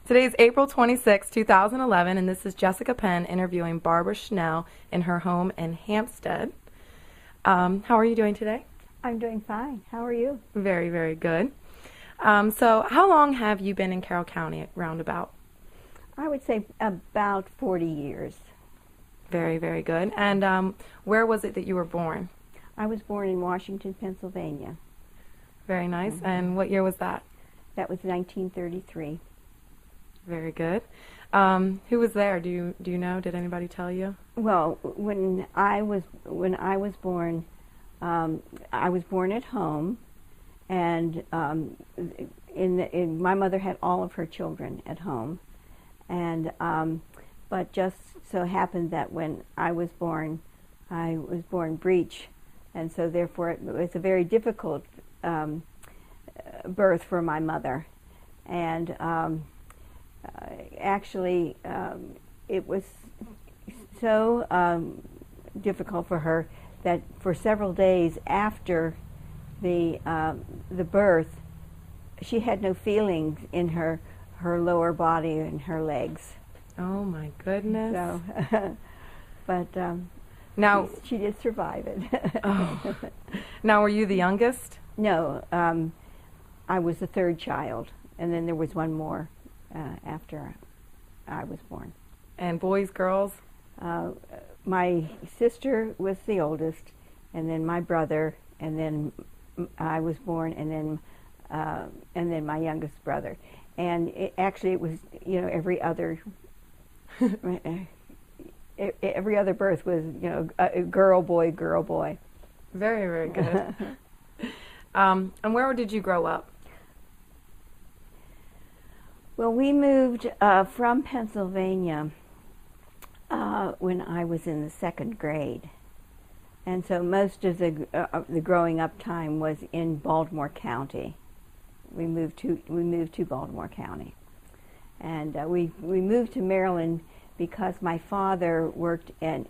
Today is April 26, 2011, and this is Jessica Penn interviewing Barbara Schnell in her home in Hampstead. How are you doing today? I'm doing fine. How are you? Very, very good. So how long have you been in Carroll County, roundabout? I would say about 40 years. Very, very good. And where was it that you were born? I was born in Washington, Pennsylvania. Very nice. And what year was that? That was 1933. Very good. Who was there? Do you know? Did anybody tell you? Well, when I was born, I was born at home, and my mother had all of her children at home, and but just so happened that when I was born breech, and so therefore it was a very difficult birth for my mother, and actually it was so difficult for her that for several days after the birth, she had no feelings in her lower body and her legs. Oh my goodness! So, but now she did survive it. Oh. Now, were you the youngest? No, I was the third child, and then there was one more after I was born. And boys, girls? My sister was the oldest, and then my brother, and then I was born, and then my youngest brother. And it was, every other birth was, a girl, boy, girl, boy. Very, very good. And where did you grow up? Well, we moved from Pennsylvania when I was in the second grade, and so most of the growing up time was in Baltimore County. We moved to Baltimore County, and we moved to Maryland because my father worked in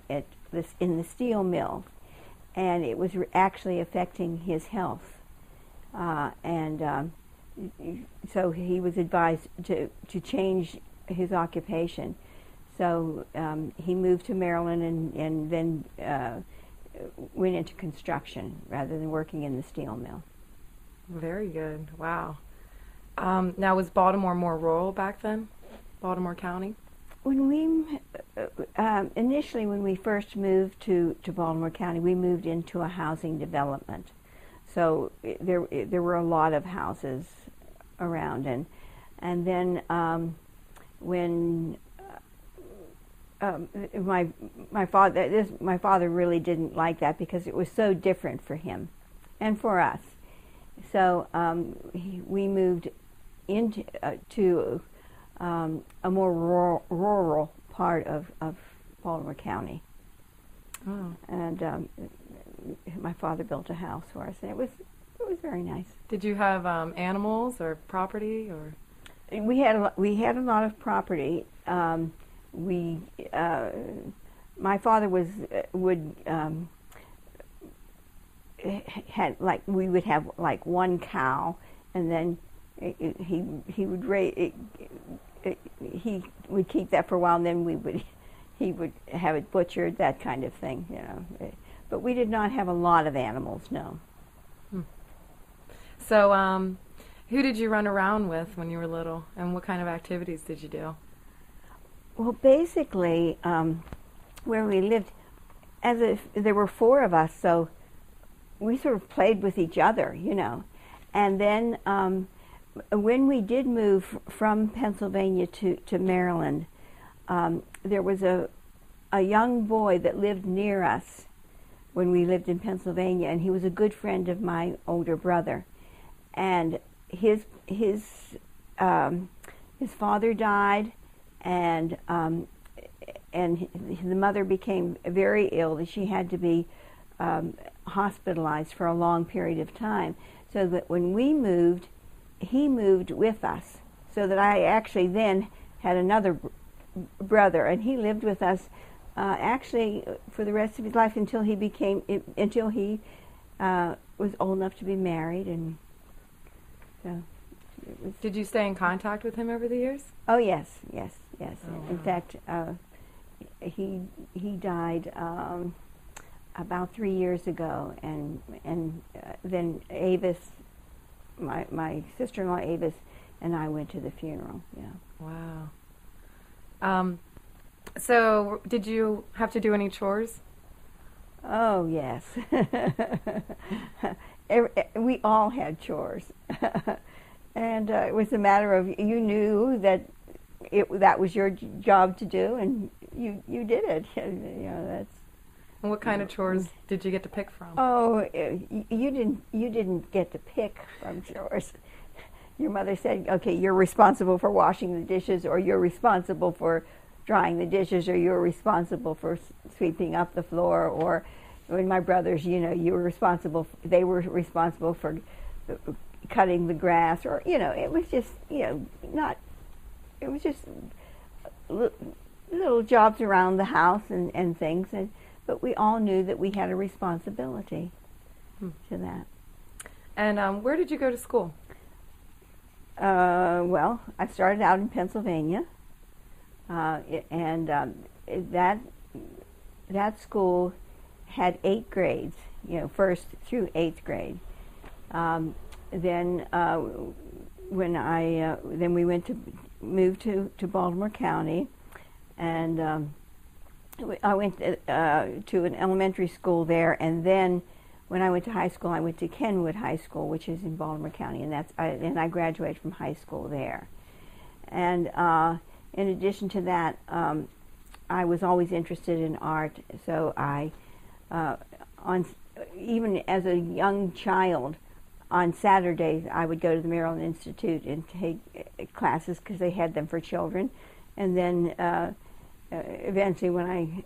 the steel mill, and it was actually affecting his health, and so he was advised to change his occupation. So he moved to Maryland and then went into construction rather than working in the steel mill. Very good. Wow. Now, was Baltimore more rural back then? Baltimore County? When we initially, when we first moved to Baltimore County, we moved into a housing development. So there were a lot of houses around, and then when my father really didn't like that because it was so different for him and for us. So we moved into to a more rural part of Baltimore County. Oh. And my father built a house for us, and it was very nice. Did you have animals or property, or? We had a lot of property. My father we would have like one cow, and then he would keep that for a while, and then he would have it butchered, that kind of thing, But we did not have a lot of animals, no. So, who did you run around with when you were little, and what kind of activities did you do? Well, basically, where we lived, there were four of us, so we sort of played with each other, And then when we did move from Pennsylvania to Maryland, there was a young boy that lived near us when we lived in Pennsylvania, and he was a good friend of my older brother. And his father died, and the mother became very ill, that she had to be hospitalized for a long period of time. So that when we moved, he moved with us. So that I actually then had another brother, and he lived with us actually for the rest of his life until he was old enough to be married, and so Did you stay in contact with him over the years? Oh yes, yes, yes. Oh, In wow. fact, he died about 3 years ago, and then Avis, my sister-in-law Avis, and I went to the funeral. Yeah. Wow. So did you have to do any chores? Oh yes. We all had chores, and it was a matter of you knew that that was your job to do, and you did it. You know, that's. And what kind of chores did you get to pick from? Oh, you didn't get to pick from chores. Your mother said, okay, you're responsible for washing the dishes, or you're responsible for drying the dishes, or you're responsible for sweeping up the floor, or when my brothers, you know, you were responsible. They were responsible for cutting the grass, or you know, it was just, you know, not. It was just little jobs around the house and things, but we all knew that we had a responsibility to that. And where did you go to school? Well, I started out in Pennsylvania, and that school had 8 grades, you know, 1st through 8th grade. Then we moved to Baltimore County, and I went to an elementary school there, and then when I went to high school, I went to Kenwood High School, which is in Baltimore County, and I graduated from high school there. And in addition to that, I was always interested in art, so even as a young child, on Saturdays I would go to the Maryland Institute and take classes because they had them for children, and then eventually when I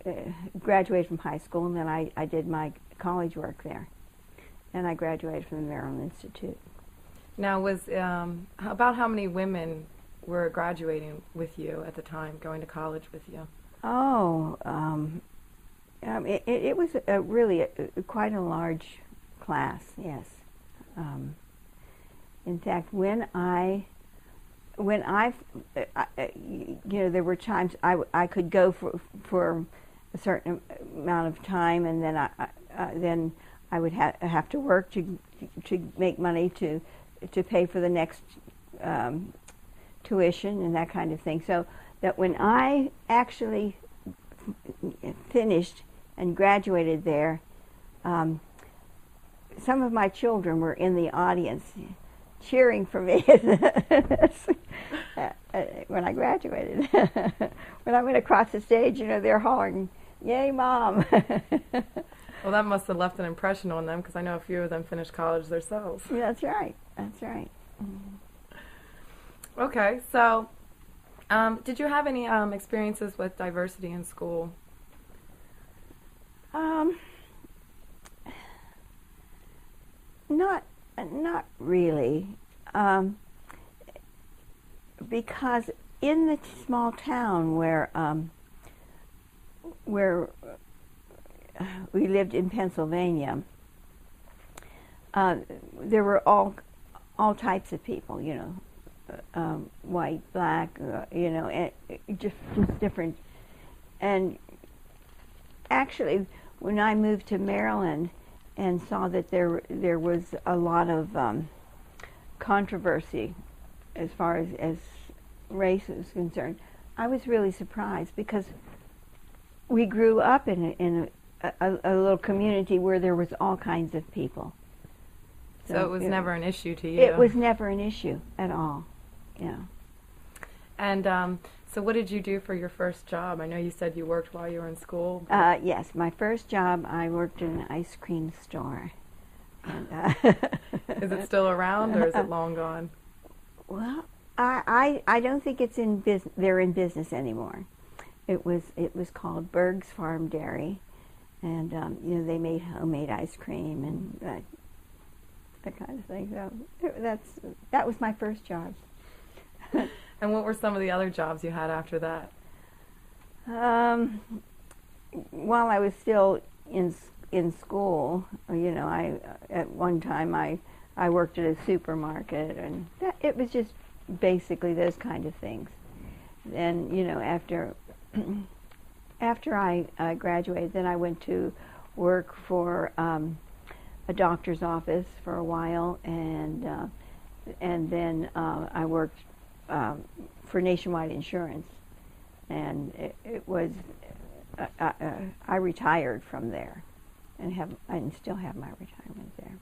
graduated from high school, and then I did my college work there, and I graduated from the Maryland Institute. Now, was about how many women were graduating with you at the time, going to college with you? Oh, it was really quite a large class, yes. In fact, when I you know, there were times I could go for a certain amount of time, and then I would have to work to make money to pay for the next tuition and that kind of thing. So that when I actually finished and graduated there, some of my children were in the audience cheering for me when I graduated. When I went across the stage, you know, they're hollering, "Yay, Mom!" Well, that must have left an impression on them, because I know a few of them finished college themselves. That's right. That's right. Okay, so did you have any experiences with diversity in school? Not really, because in the small town where we lived in Pennsylvania, there were all types of people, you know, white, black, you know, and just different. And actually, when I moved to Maryland and saw that there was a lot of controversy as far as race is concerned, I was really surprised, because we grew up in a little community where there was all kinds of people. So it was never an issue to you? It was never an issue at all, yeah. And so what did you do for your first job? I know you said you worked while you were in school. Yes, my first job, I worked in an ice cream store. And, is it still around, or is it long gone? Well, I don't think it's in business. They're in business anymore. It was called Berg's Farm Dairy, and you know, they made homemade ice cream and that kind of thing. So that was my first job. And what were some of the other jobs you had after that? While I was still in school, you know, at one time I worked at a supermarket, and it was just basically those kind of things. Then, after I graduated, then I went to work for a doctor's office for a while, and then I worked for Nationwide Insurance, and it was I retired from there, and still have my retirement there.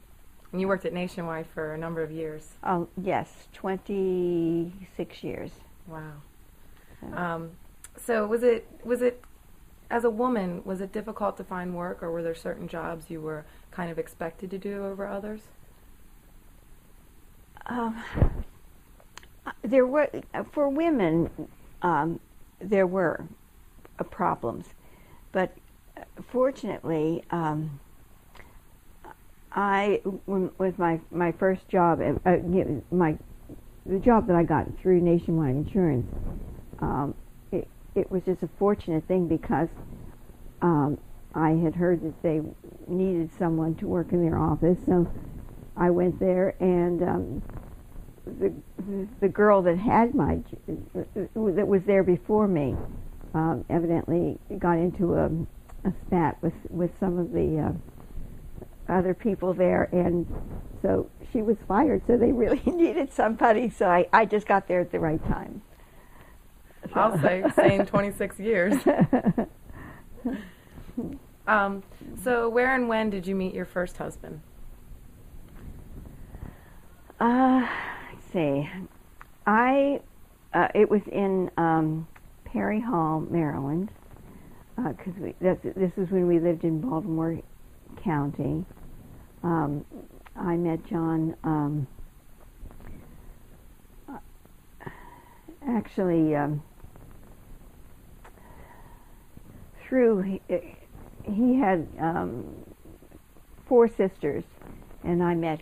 And you worked at Nationwide for a number of years. Oh yes, 26 years. Wow. So was it as a woman, was it difficult to find work, or were there certain jobs you were kind of expected to do over others? There were, for women, there were problems, but fortunately, with my first job, the job that I got through Nationwide Insurance, it was just a fortunate thing because I had heard that they needed someone to work in their office, so I went there, and the girl that had that was there before me evidently got into a spat with some of the other people there, and so she was fired. So they really needed somebody, so I just got there at the right time. So. I'll say same 26 years. So where and when did you meet your first husband? Let's see. It was in Perry Hall, Maryland, because this is when we lived in Baltimore County. I met John actually through he had 4 sisters, and I met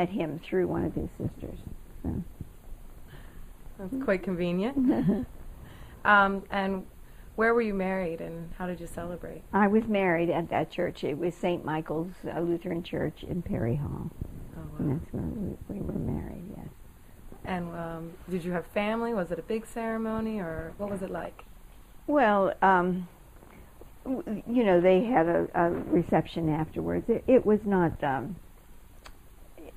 him through one of his sisters. So. That's quite convenient. And where were you married, and how did you celebrate? I was married at that church. It was St. Michael's Lutheran Church in Perry Hall. Oh, wow. And that's where we were married, yes. And did you have family? Was it a big ceremony, or what was it like? Well, they had a reception afterwards. It was not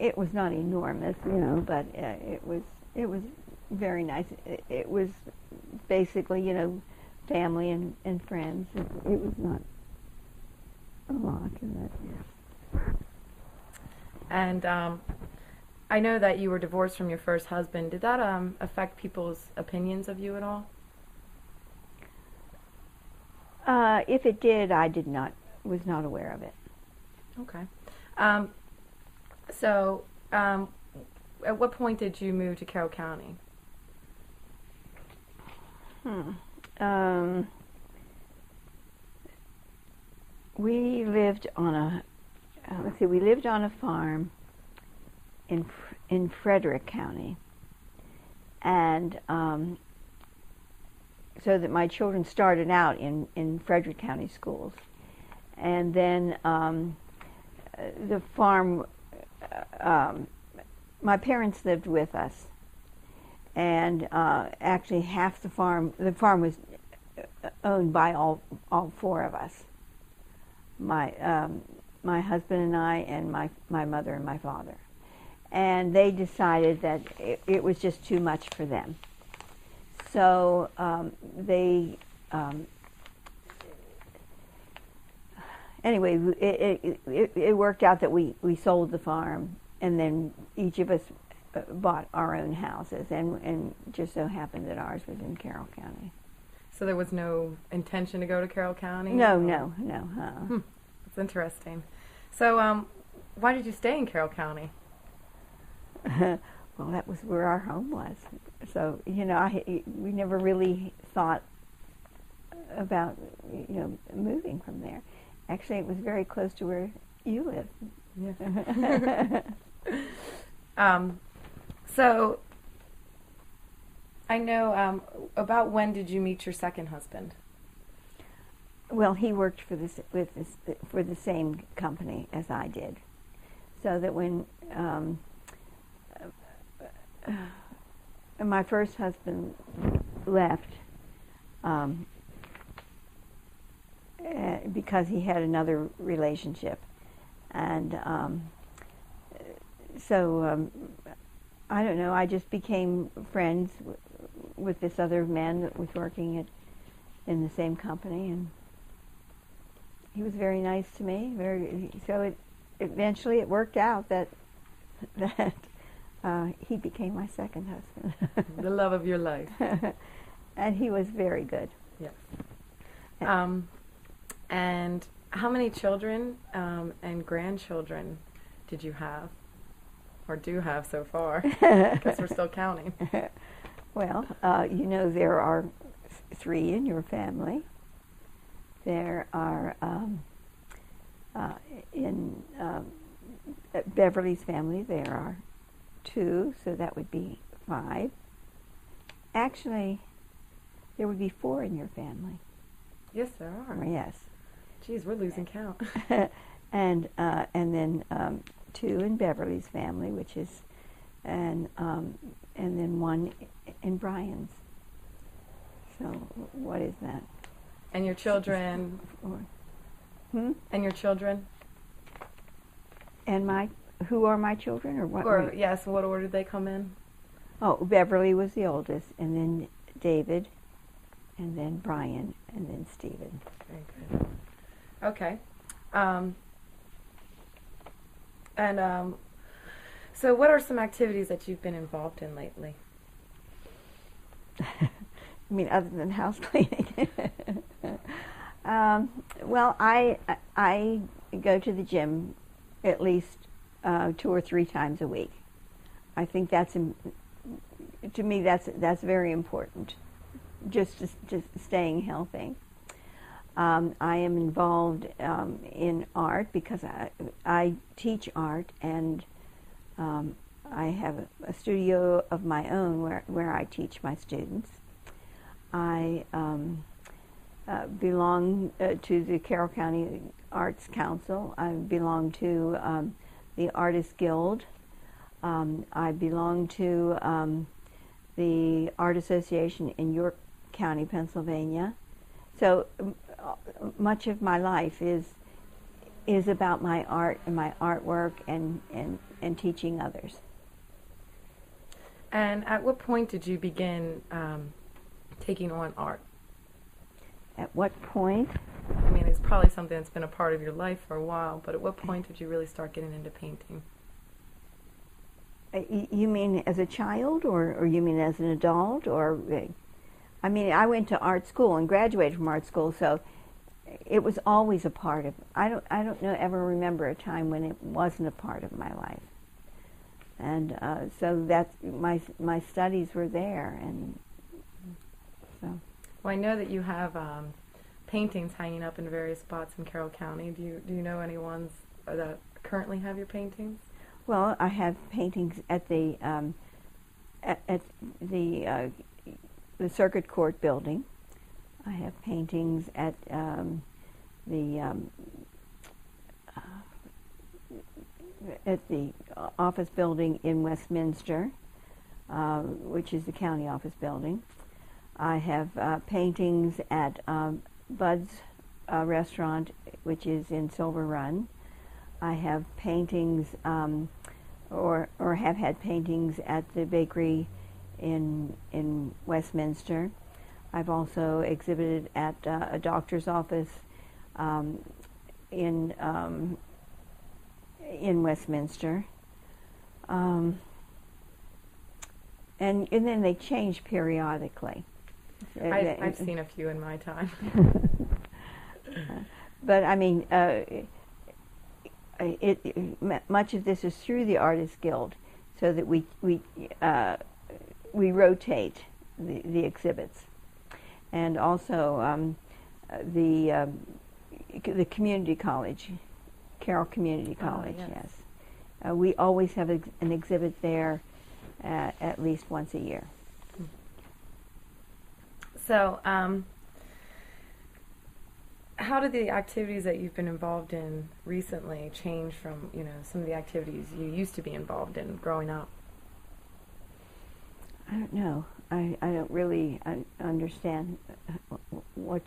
enormous, but it was very nice. It was basically, family and friends. It was not a lot. And I know that you were divorced from your first husband. Did that affect people's opinions of you at all? If it did, I was not aware of it. Okay. So, at what point did you move to Carroll County? We lived on a farm in Frederick County, and so that my children started out in Frederick County schools, and then the farm. My parents lived with us, and actually half the farm was owned by all 4 of us. My husband and I, and my mother and my father, and they decided that it was just too much for them. So anyway, it worked out that we sold the farm, and then each of us bought our own houses, and just so happened that ours was in Carroll County. So there was no intention to go to Carroll County? No. That's interesting. So why did you stay in Carroll County? Well, that was where our home was. So, we never really thought about, moving from there. Actually, it was very close to where you live. Yeah. So, I know, about when did you meet your second husband? Well, he worked for the same company as I did, so that when my first husband left because he had another relationship, and so I don't know. I just became friends with this other man that was working in the same company, and he was very nice to me. Eventually it worked out that he became my second husband. The love of your life. And he was very good. Yes. And how many children and grandchildren did you have, or do have so far? I guess we're still counting. Well, there are 3 in your family. There are in Beverly's family there are 2, so that would be 5. Actually, there would be 4 in your family. Yes, there are. Yes. Geez, we're losing count. And then 2 in Beverly's family, which is, and then 1 in Brian's. So what is that? And your children? And your children? And who are my children, or what? Or yes, what order did they come in? Oh, Beverly was the oldest, and then David, and then Brian, and then Stephen. Very good. Okay. So what are some activities that you've been involved in lately? I mean, other than house cleaning. Well, I go to the gym at least 2 or 3 times a week. I think to me that's very important, just staying healthy. I am involved in art because I teach art, and I have a studio of my own where I teach my students. I belong to the Carroll County Arts Council. I belong to the Artists Guild. I belong to the Art Association in York County, Pennsylvania. So much of my life is about my art and my artwork and teaching others. And at what point did you begin taking on art? At what point? I mean, it's probably something that's been a part of your life for a while, but at what point did you really start getting into painting? You mean as a child, or you mean as an adult, or? I mean, I went to art school and graduated from art school, so it was always a part of. I don't ever remember a time when it wasn't a part of my life, and so that's my studies were there, and so. Well, I know that you have paintings hanging up in various spots in Carroll County. Do you know any ones that currently have your paintings? Well, I have paintings at the the Circuit Court building. I have paintings at the office building in Westminster, which is the county office building. I have paintings at Bud's restaurant, which is in Silver Run. I have paintings, or have had paintings at the bakery in Westminster. I've also exhibited at a doctor's office in Westminster, and then they change periodically. I've seen a few in my time. But I mean, much of this is through the Artists Guild, so that we rotate the exhibits, and also the community college, Carroll Community College. Oh, yes. Yes, we always have an exhibit there at least once a year. So, how did the activities that you've been involved in recently change from, some of the activities you used to be involved in growing up? I don't know. I don't really understand what.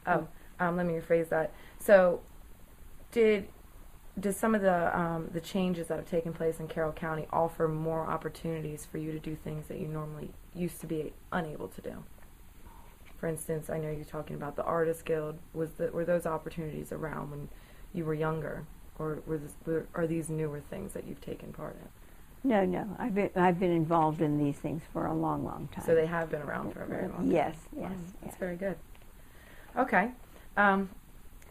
Oh, let me rephrase that. So, does some of the changes that have taken place in Carroll County offer more opportunities for you to do things that you normally used to be unable to do? For instance, I know you're talking about the Artist Guild. Were those opportunities around when you were younger, or are these newer things that you've taken part in? No. I've been involved in these things for a long, long time. So they have been around for a very long time. Yes. That's very good. Okay.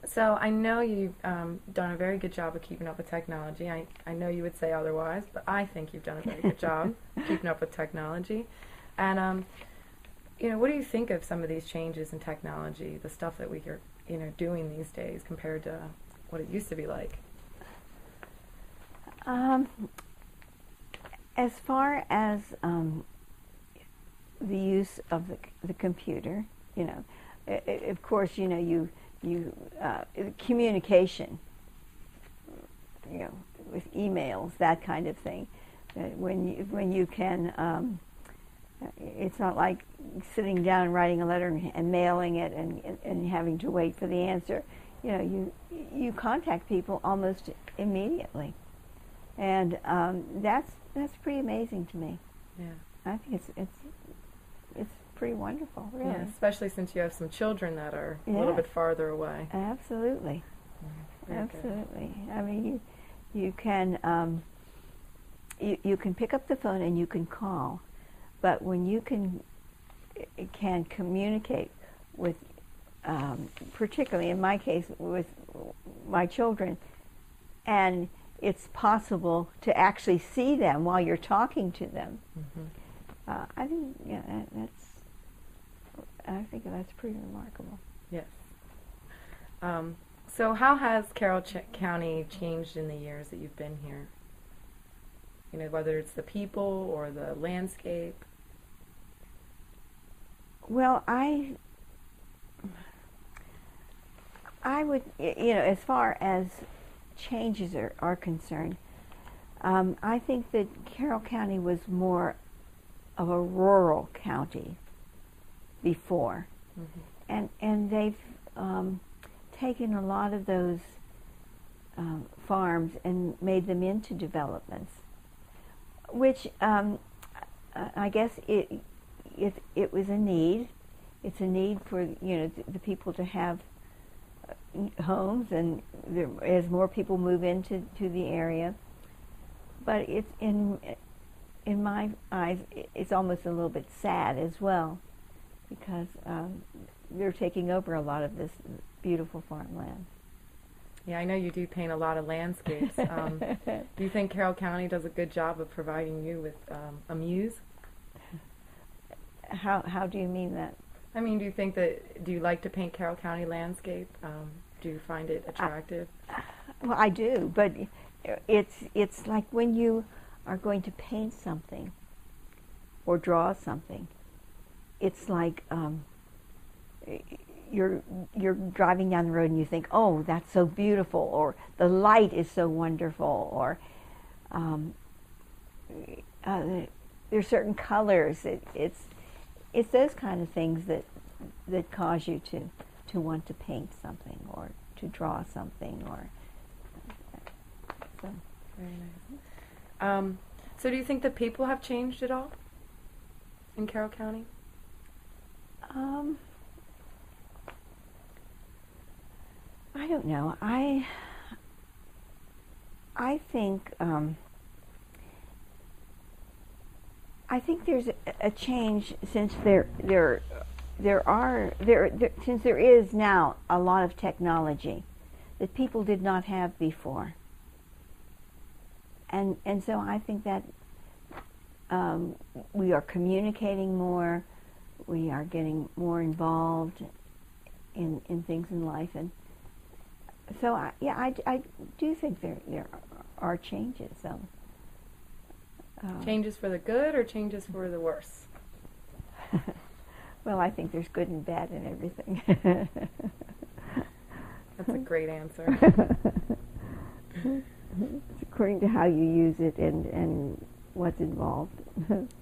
So I know you've done a very good job of keeping up with technology. I know you would say otherwise, but I think you've done a very good job keeping up with technology. And what do you think of some of these changes in technology, the stuff that we are doing these days compared to what it used to be like? As far as the use of the computer, of course, communication, with emails, that kind of thing. When you can, it's not like sitting down and writing a letter and mailing it and having to wait for the answer. You contact people almost immediately, and that's pretty amazing to me. Yeah, I think it's pretty wonderful, really. Yeah, especially since you have some children that are a little bit farther away. Absolutely. Absolutely. Good. I mean, you can you can pick up the phone and you can call, but when you can communicate with, particularly in my case with my children, and it's possible to actually see them while you're talking to them. Mm-hmm. I think that's pretty remarkable. Yes. So how has Carroll County changed in the years that you've been here? Whether it's the people or the landscape? Well, I would, as far as changes are concerned, I think that Carroll County was more of a rural county before, mm-hmm. and they've taken a lot of those farms and made them into developments, which I guess it was a need. It's a need for the people to have homes, and as more people move into the area. But it's in my eyes, it's almost a little bit sad as well, because they're taking over a lot of this beautiful farmland. Yeah, I know you do paint a lot of landscapes. Do you think Carroll County does a good job of providing you with a muse? How do you mean that? I mean, do you like to paint Carroll County landscape? Do you find it attractive? Well, I do, but it's like when you are going to paint something or draw something, it's like you're driving down the road and you think, oh, that's so beautiful, or the light is so wonderful, or there's certain colors. It's those kind of things that cause you to want to paint something or to draw something, or so. Very nice. So do you think the people have changed at all in Carroll County? I don't know. I think there's a change since since there is now a lot of technology that people did not have before, and so I think that we are communicating more, we are getting more involved in things in life, and so I do think there are changes. So changes for the good or changes for the worse? Well, I think there's good and bad in everything. That's a great answer. It's according to how you use it and what what's involved.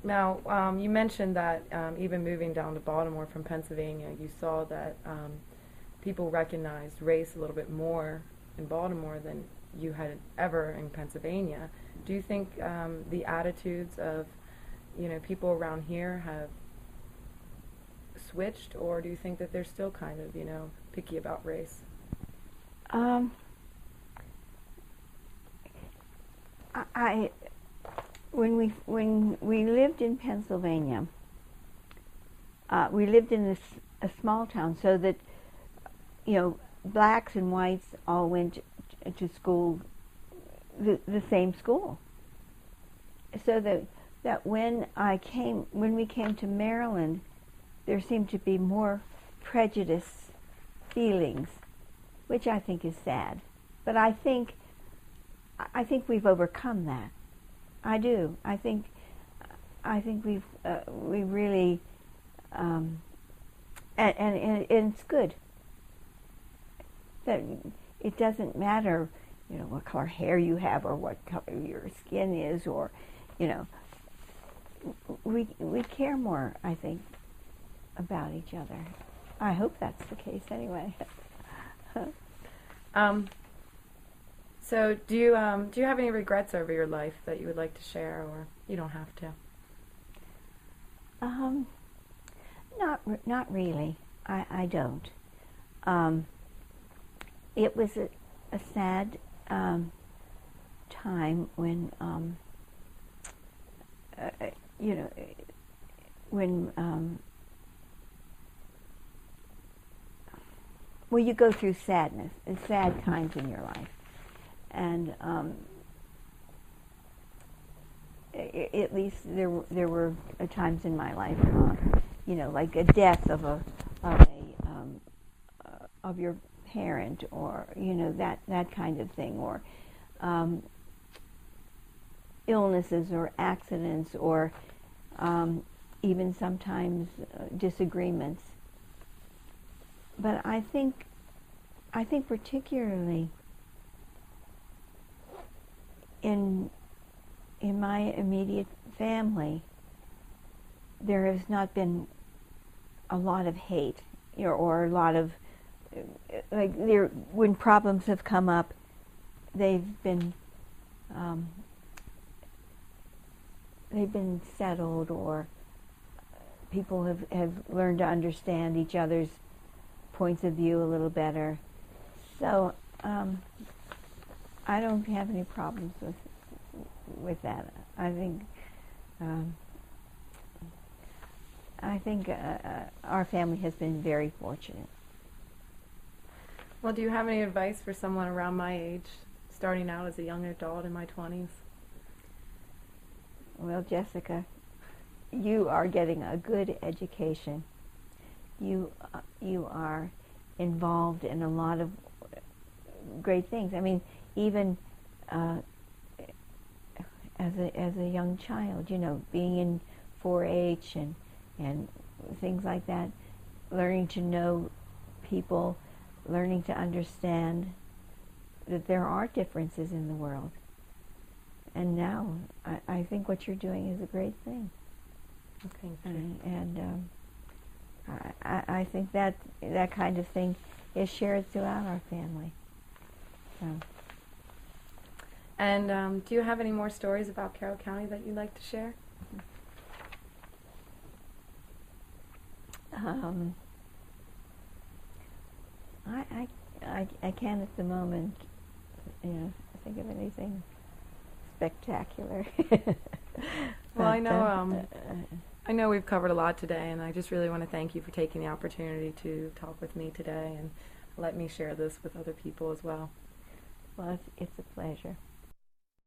Now, you mentioned that even moving down to Baltimore from Pennsylvania, you saw that people recognized race a little bit more in Baltimore than you had ever in Pennsylvania. Do you think the attitudes of, people around here have switched, or do you think that they're still kind of, picky about race? When we lived in Pennsylvania, we lived in a small town, so that blacks and whites all went to school, the same school. So that when we came to Maryland, there seemed to be more prejudice feelings, which I think is sad. But I think we've overcome that. I do. I think we really, and it's good. That it doesn't matter, what color hair you have or what color your skin is, or, we care more, I think, about each other. I hope that's the case anyway. So do you have any regrets over your life that you would like to share, or you don't have to? Not really. I don't. It was a sad time when well, you go through sadness and sad times in your life, and at least there were times in my life, like a death of your parent, or that kind of thing, or illnesses or accidents, or even sometimes disagreements. But I think particularly in my immediate family, there has not been a lot of hate, or a lot of when problems have come up, they've been settled, or people have learned to understand each other's points of view a little better. So I don't have any problems with that. I think our family has been very fortunate. Well, do you have any advice for someone around my age, starting out as a young adult in my 20s? Well, Jessica, you are getting a good education. You are involved in a lot of great things. I mean, even as a young child, being in 4-H and things like that, learning to know people, learning to understand that there are differences in the world. And now, I think what you're doing is a great thing. Thank you. And I think that kind of thing is shared throughout our family. So. And do you have any more stories about Carroll County that you'd like to share? I can't at the moment, think of anything spectacular. Well, I know we've covered a lot today, and I just really want to thank you for taking the opportunity to talk with me today and let me share this with other people as well. Well, it's a pleasure.